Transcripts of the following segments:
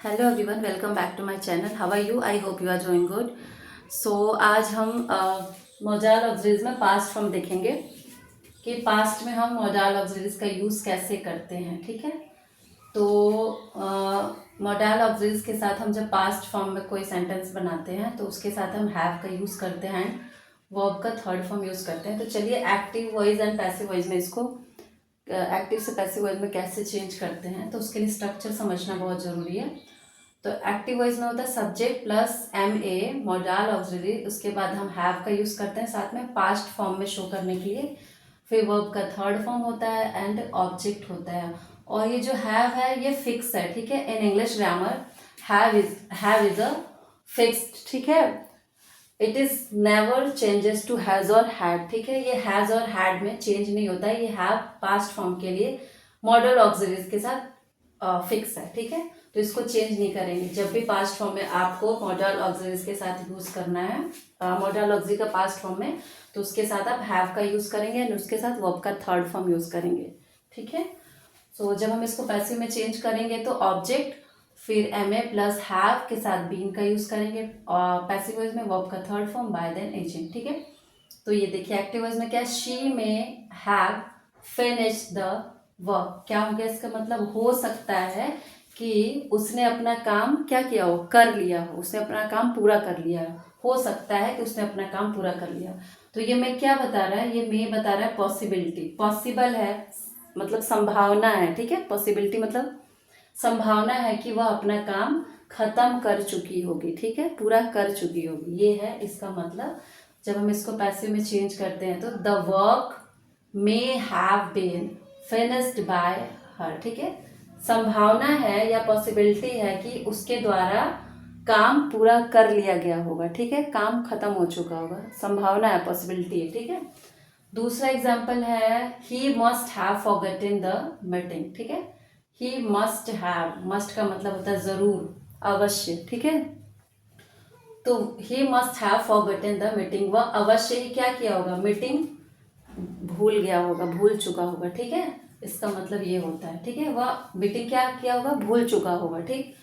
Hello everyone, welcome back to my channel. How are you? I hope you are doing good. So आज हम modal auxiliaries में past form देखेंगे कि past में हम modal auxiliaries का यूज़ कैसे करते हैं। ठीक है, तो मॉडल ऑक्सिलरीज के साथ हम जब पास्ट फॉर्म में कोई सेंटेंस बनाते हैं तो उसके साथ हम हैव का यूज़ करते हैं, वर्ब का थर्ड फॉर्म यूज़ करते हैं। तो चलिए active voice and passive voice में इसको एक्टिव से पैसिव वॉइस में कैसे चेंज करते हैं, तो उसके लिए स्ट्रक्चर समझना बहुत ज़रूरी है। तो एक्टिव वॉइस में होता है subject plus M A modal auxiliary, उसके बाद हम हैव का यूज़ करते हैं साथ में पास्ट फॉर्म में शो करने के लिए। फिर वर्ब का थर्ड फॉर्म होता है एंड ऑब्जेक्ट होता है। और ये जो हैव है ये फिक्स है। ठीक है, in English grammar have is a fixed. ठीक है, it is never changes to has और हैड। ठीक है, ये हैज और हैड में चेंज नहीं होता है। ये हैव पास्ट फॉर्म के लिए मॉडल ऑक्सिलरीज के साथ फिक्स है। ठीक है, तो इसको चेंज नहीं करेंगे। जब भी पास्ट फॉर्म में आपको मॉडल ऑक्सिलरीज के साथ यूज करना है, मॉडल ऑक्सिलरी का पास्ट फॉर्म में, तो उसके साथ आप हैव का यूज करेंगे और उसके साथ वर्ब का थर्ड फॉर्म यूज करेंगे। ठीक है, सो जब हम इसको पैसिव में चेंज करेंगे तो ऑब्जेक्ट फिर एम ए प्लस हैव के साथ बीन का यूज करेंगे, और पैसिव वॉइस में वर्ब का third form by then agent. ठीक है, तो ये देखिए एक्टिव वॉइस में क्या, शी में हैव फिनिश द वर्क। क्या हो गया इसका मतलब? हो सकता है कि उसने अपना काम क्या किया हो, कर लिया हो, उसने अपना काम पूरा कर लिया हो सकता है कि उसने अपना काम पूरा कर लिया। तो ये मैं क्या बता रहा है, ये मैं बता रहा है पॉसिबिलिटी। पॉसिबल है मतलब संभावना है। ठीक है, पॉसिबिलिटी मतलब संभावना है कि वह अपना काम खत्म कर चुकी होगी। ठीक है, पूरा कर चुकी होगी, ये है इसका मतलब। जब हम इसको पैसिव में चेंज करते हैं तो the work may have been finished by her. ठीक है, संभावना है या पॉसिबिलिटी है कि उसके द्वारा काम पूरा कर लिया गया होगा। ठीक है, काम खत्म हो चुका होगा, संभावना है, पॉसिबिलिटी है। ठीक है, दूसरा एग्जाम्पल है he must have forgotten the meeting. ठीक है, ही मस्ट हैव, मस्ट का मतलब होता है जरूर, अवश्य। ठीक है, तो he must have forgotten the meeting, वह अवश्य ही क्या किया होगा, मीटिंग भूल गया होगा, भूल चुका होगा। ठीक है, इसका मतलब ये होता है। ठीक है, वह मीटिंग क्या किया होगा, भूल चुका होगा। ठीक,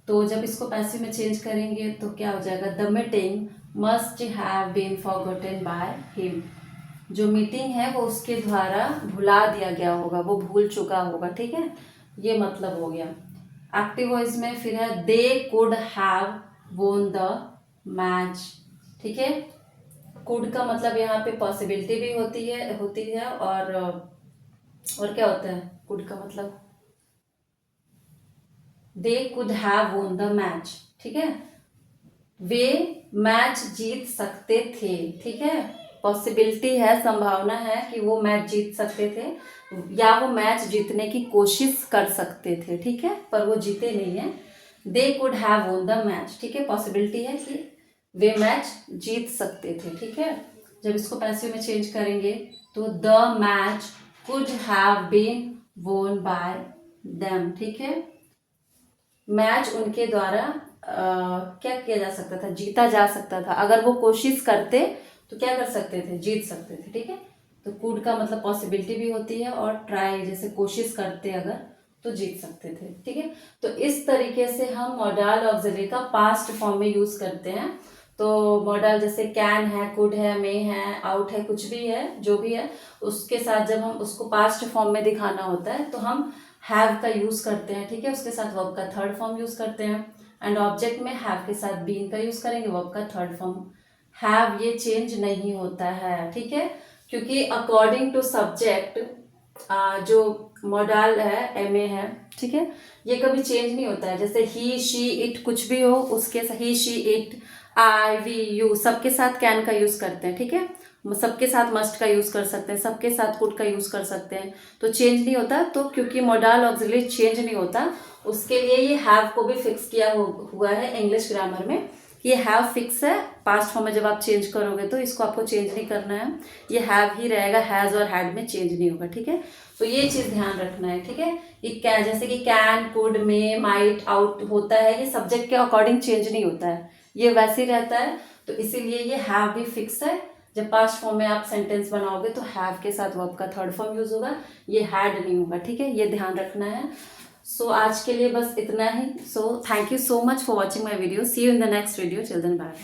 तो जब इसको पैसिव में चेंज करेंगे तो क्या हो जाएगा, the meeting must have been forgotten by him. जो मीटिंग है वो उसके द्वारा भुला दिया गया होगा, वो भूल चुका होगा। ठीक है, ये मतलब हो गया। एक्टिव वॉइस में फिर है they could have won the match. ठीक है, कुड का मतलब यहाँ पे पॉसिबिलिटी भी होती है और क्या होता है कुड का मतलब, they could have won the match. ठीक है, वे मैच जीत सकते थे। ठीक है, पॉसिबिलिटी है, संभावना है कि वो मैच जीत सकते थे या वो मैच जीतने की कोशिश कर सकते थे। ठीक है, पर वो जीते नहीं है। They could have won the match. ठीक है, पॉसिबिलिटी है कि वे मैच जीत सकते थे। ठीक है, जब इसको पैसिव में चेंज करेंगे तो the match could have been won by them. ठीक है, मैच उनके द्वारा क्या किया जा सकता था, जीता जा सकता था। अगर वो कोशिश करते तो क्या कर सकते थे, जीत सकते थे। ठीक है, तो कुड का मतलब पॉसिबिलिटी भी होती है और ट्राई, जैसे कोशिश करते अगर तो जीत सकते थे। ठीक है, तो इस तरीके से हम मॉडल ऑक्सिलरी का पास्ट फॉर्म में यूज करते हैं। तो मॉडल जैसे कैन है, कुड है, मे है, आउट है, कुछ भी है, जो भी है, उसके साथ जब हम उसको पास्ट फॉर्म में दिखाना होता है तो हम हैव का यूज करते हैं। ठीक है, उसके साथ वर्ब का थर्ड फॉर्म यूज करते हैं। एंड ऑब्जेक्ट में हैव के साथ बीन का यूज करेंगे, वर्ब का थर्ड फॉर्म। हैव ये चेंज नहीं होता है। ठीक है, क्योंकि अकॉर्डिंग टू सब्जेक्ट जो मॉडल है एम ए है, ठीक है, ये कभी चेंज नहीं होता है। जैसे ही शी इट कुछ भी हो, उसके ही she it I we you सबके साथ कैन का यूज करते हैं। ठीक है, सबके साथ मस्ट का यूज कर सकते हैं, सबके साथ कुड का यूज कर सकते हैं, तो चेंज नहीं होता। तो क्योंकि मॉडल ऑक्सिलरी चेंज नहीं होता, उसके लिए ये हैव को भी फिक्स किया हुआ है इंग्लिश ग्रामर में। ये हैव फिक्स है, पास्ट फॉर्म में जब आप चेंज करोगे तो इसको आपको चेंज नहीं करना है, ये हैव ही रहेगा, हैज और हैड में चेंज नहीं होगा। ठीक है, तो ये चीज ध्यान रखना है। ठीक है, ये क्या, जैसे कि can, could, may, might, out होता है, ये सब्जेक्ट के अकॉर्डिंग चेंज नहीं होता है, ये वैसे ही रहता है। तो इसीलिए ये हैव भी फिक्स है। जब पास्ट फॉर्म में आप सेंटेंस बनाओगे तो हैव के साथ वर्ब का थर्ड फॉर्म यूज होगा, ये हैड नहीं होगा। ठीक है, ये ध्यान रखना है। सो आज के लिए बस इतना ही. So thank you so much for watching my video. See you in the next video. Till then bye.